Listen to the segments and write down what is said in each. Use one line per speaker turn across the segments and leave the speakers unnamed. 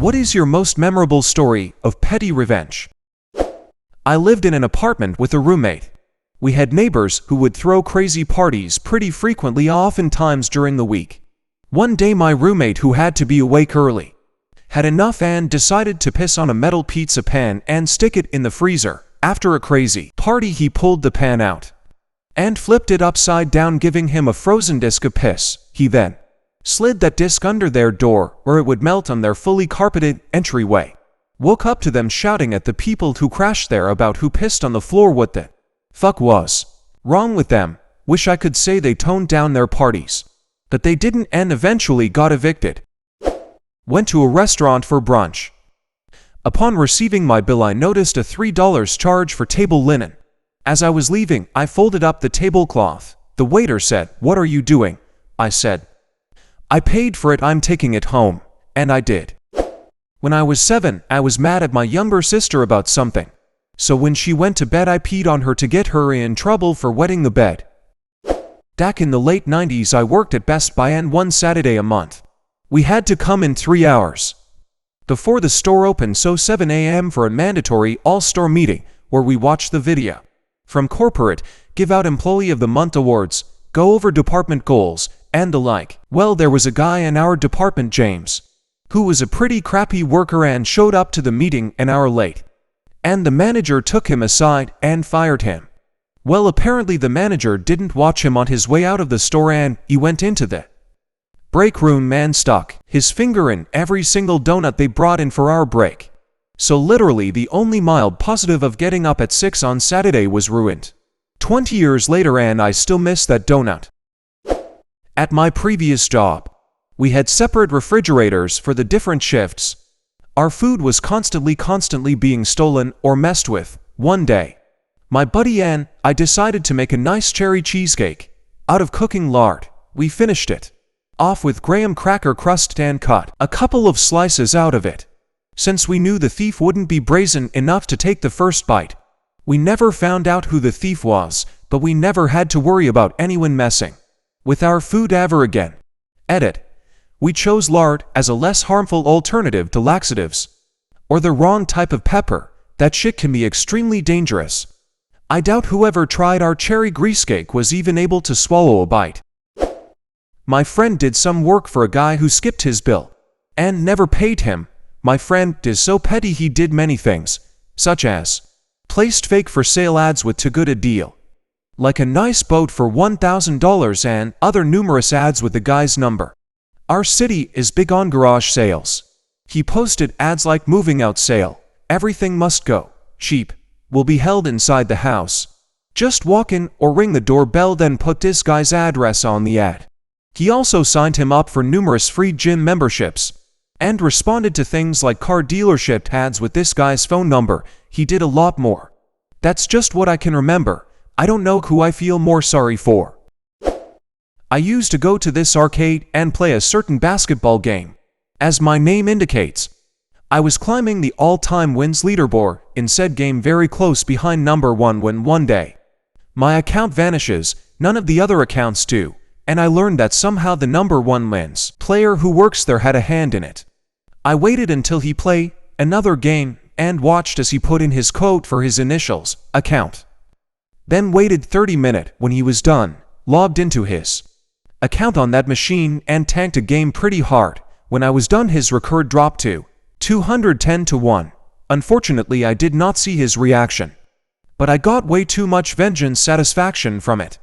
What is your most memorable story of petty revenge? I lived in an apartment with a roommate. We had neighbors who would throw crazy parties pretty frequently, oftentimes during the week. One day my roommate, who had to be awake early, had enough and decided to piss on a metal pizza pan and stick it in the freezer. After a crazy party, he pulled the pan out and flipped it upside down, giving him a frozen disc of piss. He then slid that disc under their door, where it would melt on their fully carpeted entryway. Woke up to them shouting at the people who crashed there about who pissed on the floor. What the fuck was wrong with them? Wish I could say they toned down their parties, but they didn't, and eventually got evicted. Went to a restaurant for brunch. Upon receiving my bill, I noticed a $3 charge for table linen. As I was leaving, I folded up the tablecloth. The waiter said, "What are you doing?" I said, "I paid for it, I'm taking it home." And I did. When I was 7, I was mad at my younger sister about something. So when she went to bed, I peed on her to get her in trouble for wetting the bed. Back in the late 90s, I worked at Best Buy, and one Saturday a month, we had to come in 3 hours before the store opened, so 7 a.m. for a mandatory all-store meeting where we watch the video from corporate, give out Employee of the Month awards, go over department goals, and the like. Well, there was a guy in our department, James, who was a pretty crappy worker and showed up to the meeting an hour late. And the manager took him aside and fired him. Well, apparently the manager didn't watch him on his way out of the store, and he went into the break room and stuck his finger in every single donut they brought in for our break. So literally the only mild positive of getting up at 6 on Saturday was ruined. 20 years later, and I still miss that donut. At my previous job, we had separate refrigerators for the different shifts. Our food was constantly being stolen or messed with. One day, my buddy and I decided to make a nice cherry cheesecake out of cooking lard. We finished it off with graham cracker crust and cut a couple of slices out of it. Since we knew the thief wouldn't be brazen enough to take the first bite, we never found out who the thief was, but we never had to worry about anyone messing with our food ever again. Edit. We chose lard as a less harmful alternative to laxatives or the wrong type of pepper. That shit can be extremely dangerous. I doubt whoever tried our cherry grease cake was even able to swallow a bite. My friend did some work for a guy who skipped his bill and never paid him. My friend is so petty, he did many things, such as placed fake for sale ads with too good a deal, like a nice boat for $1,000, and other numerous ads with the guy's number. Our city is big on garage sales. He posted ads like moving out sale, everything must go, cheap, will be held inside the house, just walk in or ring the doorbell, then put this guy's address on the ad. He also signed him up for numerous free gym memberships and responded to things like car dealership ads with this guy's phone number. He did a lot more. That's just what I can remember. I don't know who I feel more sorry for. I used to go to this arcade and play a certain basketball game. As my name indicates, I was climbing the all-time wins leaderboard in said game, very close behind number 1, when one day my account vanishes, none of the other accounts do, and I learned that somehow the number 1 wins player who works there had a hand in it. I waited until he played another game and watched as he put in his code for his initials account. Then waited 30 minutes. When he was done, logged into his account on that machine and tanked a game pretty hard. When I was done, his record dropped to 210 to 1. Unfortunately, I did not see his reaction, but I got way too much vengeance satisfaction from it.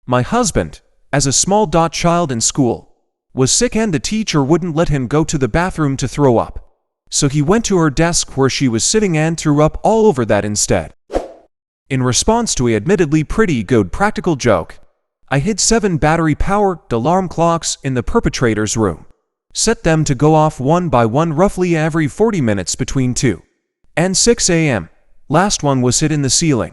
My husband, as a small child in school, was sick and the teacher wouldn't let him go to the bathroom to throw up. So he went to her desk where she was sitting and threw up all over that instead. In response to a admittedly pretty good practical joke, I hid 7 battery-powered alarm clocks in the perpetrator's room, set them to go off one by one roughly every 40 minutes between 2 and 6 a.m. Last one was hit in the ceiling.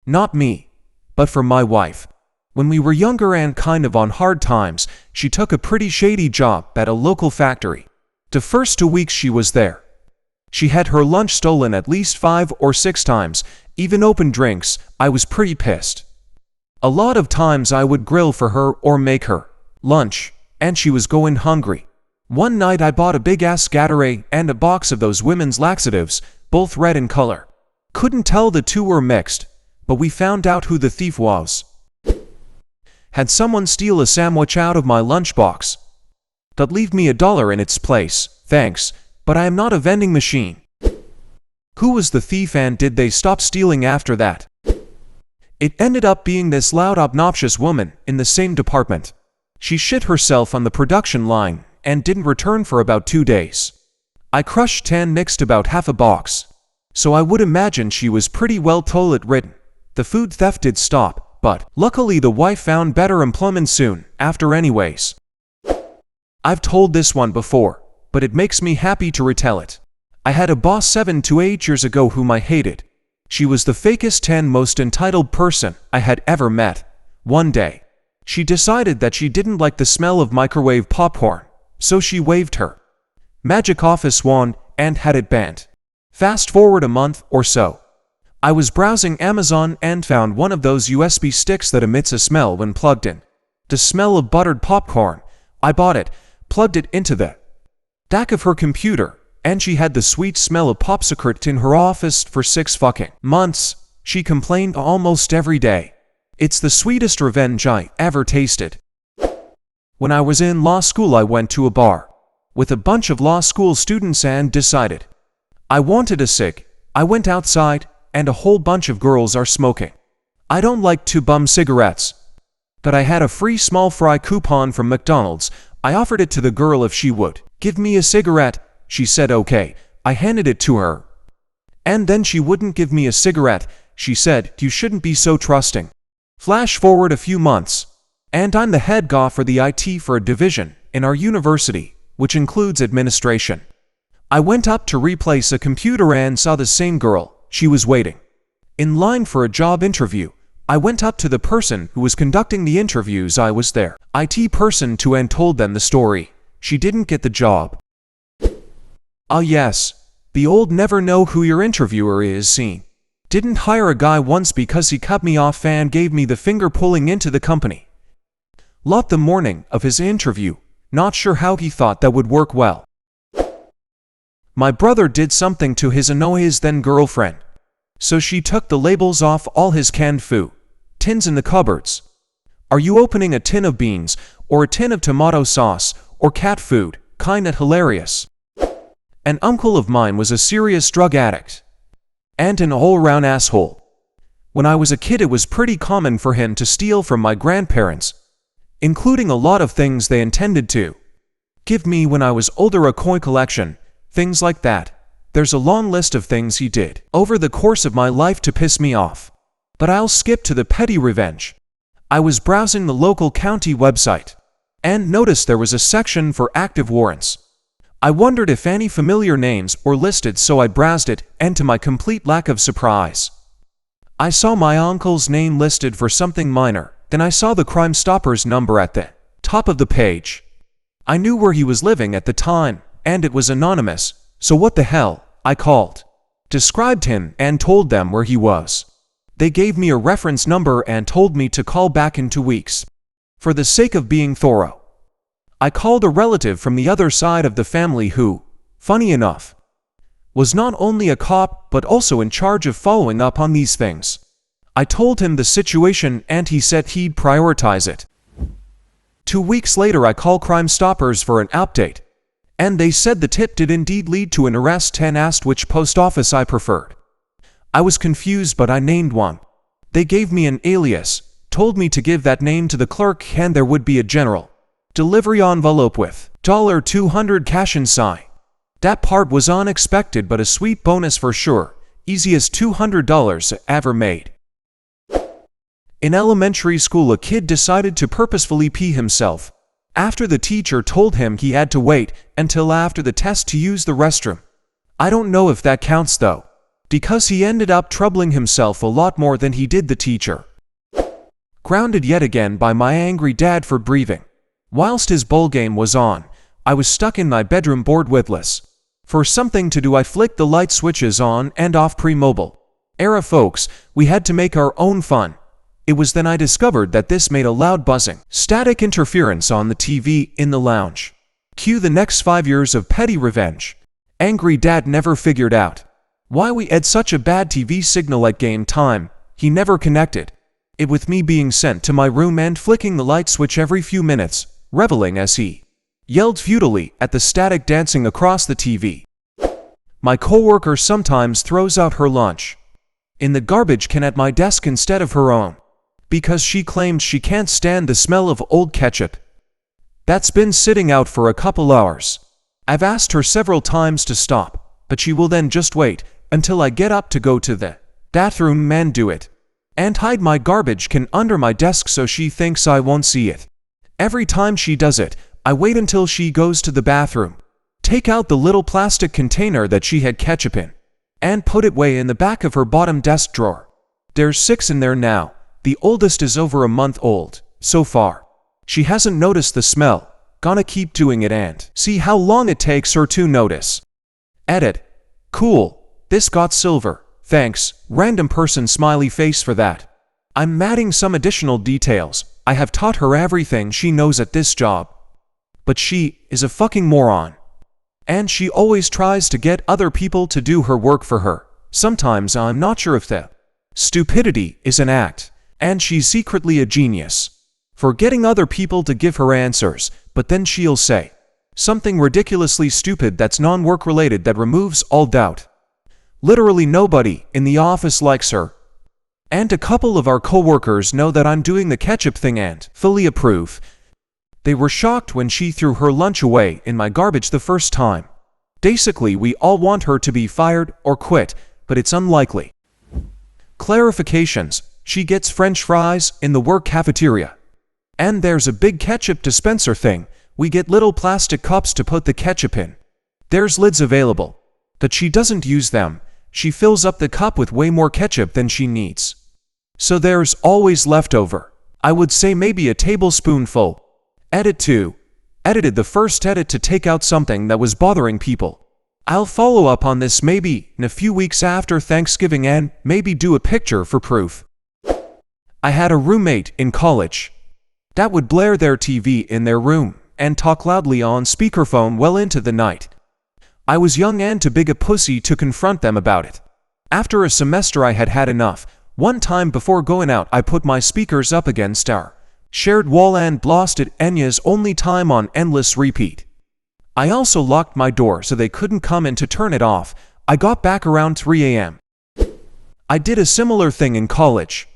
Not me, but for my wife. When we were younger and kind of on hard times, she took a pretty shady job at a local factory. The first 2 weeks she was there, she had her lunch stolen at least 5 or 6 times, even open drinks. I was pretty pissed. A lot of times I would grill for her or make her lunch, and she was going hungry. One night I bought a big-ass Gatorade and a box of those women's laxatives, both red in color. Couldn't tell the two were mixed, but we found out who the thief was. Had someone steal a sandwich out of my lunchbox. But leave me $1 in its place, thanks, but I am not a vending machine. Who was the thief and did they stop stealing after that? It ended up being this loud, obnoxious woman in the same department. She shit herself on the production line and didn't return for about 2 days. I crushed 10 next about half a box. So I would imagine she was pretty well toilet-ridden. The food theft did stop, but luckily the wife found better employment soon after anyways. I've told this one before, but it makes me happy to retell it. I had a boss 7 to 8 years ago whom I hated. She was the fakest 10 most entitled person I had ever met. One day, she decided that she didn't like the smell of microwave popcorn, so she waved her magic office wand and had it banned. Fast forward a month or so. I was browsing Amazon and found one of those USB sticks that emits a smell when plugged in. The smell of buttered popcorn. I bought it, plugged it into the DAC of her computer, and she had the sweet smell of popsicle in her office for 6 fucking months. She complained almost every day. It's the sweetest revenge I ever tasted. When I was in law school, I went to a bar with a bunch of law school students and decided I wanted a cig. I went outside, and a whole bunch of girls are smoking. I don't like to bum cigarettes, but I had a free small fry coupon from McDonald's. I offered it to the girl if she would give me a cigarette. She said okay. I handed it to her. And then she wouldn't give me a cigarette. She said, "You shouldn't be so trusting." Flash forward a few months, and I'm the head guy for the IT for a division in our university, which includes administration. I went up to replace a computer and saw the same girl. She was waiting in line for a job interview. I went up to the person who was conducting the interviews. I was their IT person too and told them the story. She didn't get the job. Ah yes, the old never know who your interviewer is scene. Didn't hire a guy once because he cut me off and gave me the finger pulling into the company lot the morning of his interview. Not sure how he thought that would work well. My brother did something to his annoying then-girlfriend, so she took the labels off all his canned food tins in the cupboards. Are you opening a tin of beans, or a tin of tomato sauce, or cat food? Kinda hilarious. An uncle of mine was a serious drug addict and an all-round asshole. When I was a kid, it was pretty common for him to steal from my grandparents, including a lot of things they intended to give me when I was older, a coin collection, things like that. There's a long list of things he did over the course of my life to piss me off. But I'll skip to the petty revenge. I was browsing the local county website and noticed there was a section for active warrants. I wondered if any familiar names were listed, so I browsed it, and to my complete lack of surprise, I saw my uncle's name listed for something minor. Then I saw the Crime Stoppers number at the top of the page. I knew where he was living at the time, and it was anonymous, so what the hell, I called, described him, and told them where he was. They gave me a reference number and told me to call back in 2 weeks. For the sake of being thorough, I called a relative from the other side of the family who, funny enough, was not only a cop but also in charge of following up on these things. I told him the situation and he said he'd prioritize it. 2 weeks later I called Crime Stoppers for an update, and they said the tip did indeed lead to an arrest and asked which post office I preferred. I was confused, but I named one. They gave me an alias, told me to give that name to the clerk and there would be a general delivery envelope with $200 cash inside. That part was unexpected but a sweet bonus for sure. Easiest $200 ever made. In elementary school, a kid decided to purposefully pee himself after the teacher told him he had to wait until after the test to use the restroom. I don't know if that counts though, because he ended up troubling himself a lot more than he did the teacher. Grounded yet again by my angry dad for breathing whilst his bowl game was on. I was stuck in my bedroom bored witless. For something to do, I flicked the light switches on and off. Pre-mobile era folks, we had to make our own fun. It was then I discovered that this made a loud buzzing, static interference on the TV in the lounge. Cue the next 5 years of petty revenge. Angry dad never figured out why we had such a bad TV signal at game time. He never connected it with me being sent to my room and flicking the light switch every few minutes, reveling as he yelled futilely at the static dancing across the TV. My coworker sometimes throws out her lunch in the garbage can at my desk instead of her own, because she claims she can't stand the smell of old ketchup that's been sitting out for a couple hours. I've asked her several times to stop, but she will then just wait until I get up to go to the bathroom and do it, and hide my garbage can under my desk so she thinks I won't see it. Every time she does it, I wait until she goes to the bathroom, take out the little plastic container that she had ketchup in, and put it way in the back of her bottom desk drawer. There's 6 in there now. The oldest is over a month old, so far. She hasn't noticed the smell. Gonna keep doing it and see how long it takes her to notice. Edit. Cool. This got silver. Thanks, random person smiley face for that. I'm adding some additional details. I have taught her everything she knows at this job. But she is a fucking moron. And she always tries to get other people to do her work for her. Sometimes I'm not sure if the stupidity is an act, and she's secretly a genius for getting other people to give her answers, but then she'll say something ridiculously stupid that's non-work related that removes all doubt. Literally nobody in the office likes her. And a couple of our coworkers know that I'm doing the ketchup thing and fully approve. They were shocked when she threw her lunch away in my garbage the first time. Basically, we all want her to be fired or quit, but it's unlikely. Clarifications: she gets French fries in the work cafeteria. And there's a big ketchup dispenser thing. We get little plastic cups to put the ketchup in. There's lids available, but she doesn't use them. She fills up the cup with way more ketchup than she needs. So there's always leftover. I would say maybe a tablespoonful. Edit 2. Edited the first edit to take out something that was bothering people. I'll follow up on this maybe in a few weeks after Thanksgiving and maybe do a picture for proof. I had a roommate in college that would blare their TV in their room and talk loudly on speakerphone well into the night. I was young and too big a pussy to confront them about it. After a semester I had had enough. One time before going out I put my speakers up against our shared wall and blasted Enya's Only Time on endless repeat. I also locked my door so they couldn't come in to turn it off. I got back around 3 a.m. I did a similar thing in college.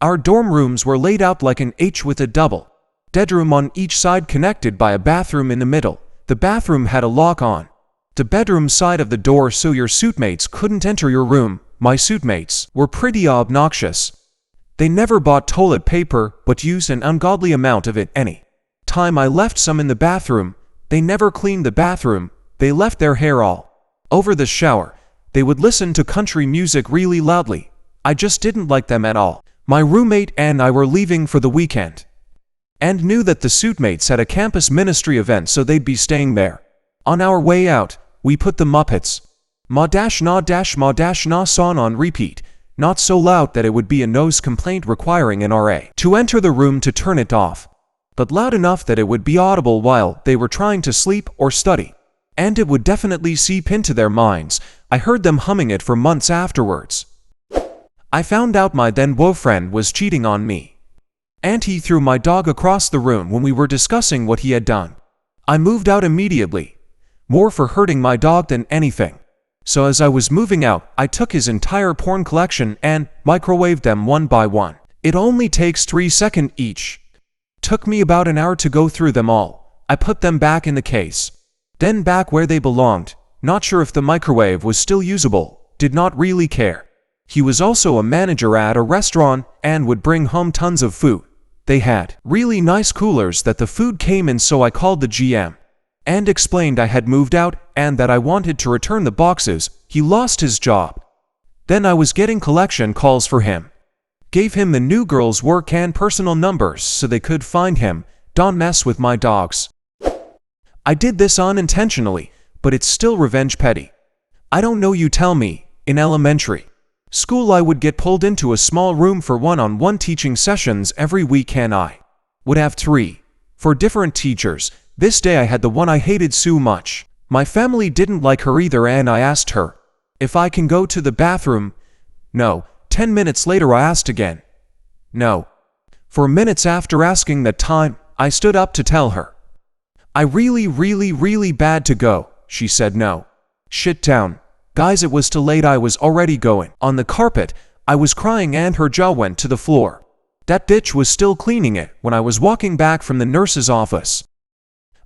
Our dorm rooms were laid out like an H with a double bedroom on each side connected by a bathroom in the middle. The bathroom had a lock on the bedroom side of the door so your suitmates couldn't enter your room. My suitmates were pretty obnoxious. They never bought toilet paper but used an ungodly amount of it any time I left some in the bathroom. They never cleaned the bathroom. They left their hair all over the shower. They would listen to country music really loudly. I just didn't like them at all. My roommate and I were leaving for the weekend and knew that the suitmates had a campus ministry event so they'd be staying there. On our way out, we put the Muppets Ma-na song on repeat, not so loud that it would be a noise complaint requiring an RA to enter the room to turn it off, but loud enough that it would be audible while they were trying to sleep or study, and it would definitely seep into their minds. I heard them humming it for months afterwards. I found out my then boyfriend was cheating on me, and he threw my dog across the room when we were discussing what he had done. I moved out immediately, more for hurting my dog than anything. So as I was moving out, I took his entire porn collection and microwaved them one by one. It only takes 3 seconds each. Took me about an hour to go through them all. I put them back in the case, then back where they belonged. Not sure if the microwave was still usable, did not really care. He was also a manager at a restaurant and would bring home tons of food. They had really nice coolers that the food came in, so I called the GM and explained I had moved out and that I wanted to return the boxes. He lost his job. Then I was getting collection calls for him. Gave him the new girl's work and personal numbers so they could find him. Don't mess with my dogs. I did this unintentionally, but it's still revenge petty. I don't know, you tell me. In elementary school I would get pulled into a small room for one-on-one teaching sessions every week and I would have 3, 4 different teachers. This day I had the one I hated so much. My family didn't like her either, and I asked her if I can go to the bathroom. No. 10 minutes later I asked again. No. 4 minutes after asking that time, I stood up to tell her I really bad to go. She said no. Shit down. Guys, it was too late. I was already going. On the carpet, I was crying and her jaw went to the floor. That bitch was still cleaning it when I was walking back from the nurse's office.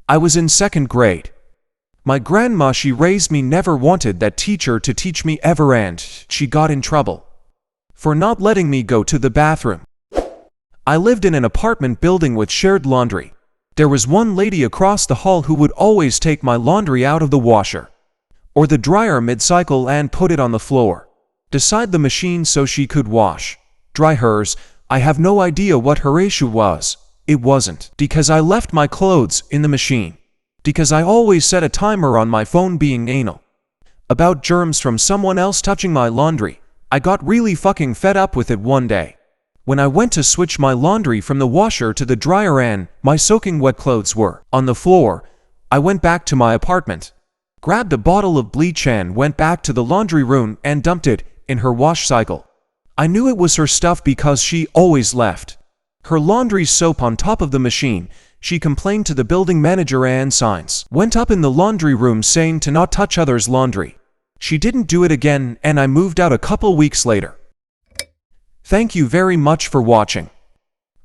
I was in 2nd grade. My grandma, she raised me, never wanted that teacher to teach me ever, and she got in trouble for not letting me go to the bathroom. I lived in an apartment building with shared laundry. There was one lady across the hall who would always take my laundry out of the washer or the dryer mid-cycle and put it on the floor beside the machine so she could wash, dry hers. I have no idea what her issue was. It wasn't because I left my clothes in the machine, because I always set a timer on my phone being anal about germs from someone else touching my laundry. I got really fucking fed up with it one day when I went to switch my laundry from the washer to the dryer and my soaking wet clothes were on the floor. I went back to my apartment, grabbed a bottle of bleach and went back to the laundry room and dumped it in her wash cycle. I knew it was her stuff because she always left her laundry soap on top of the machine. She complained to the building manager and signs went up in the laundry room saying to not touch others' laundry. She didn't do it again and I moved out a couple weeks later. Thank you very much for watching.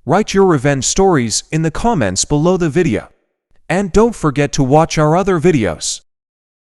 Write your revenge stories in the comments below the video. And don't forget to watch our other videos.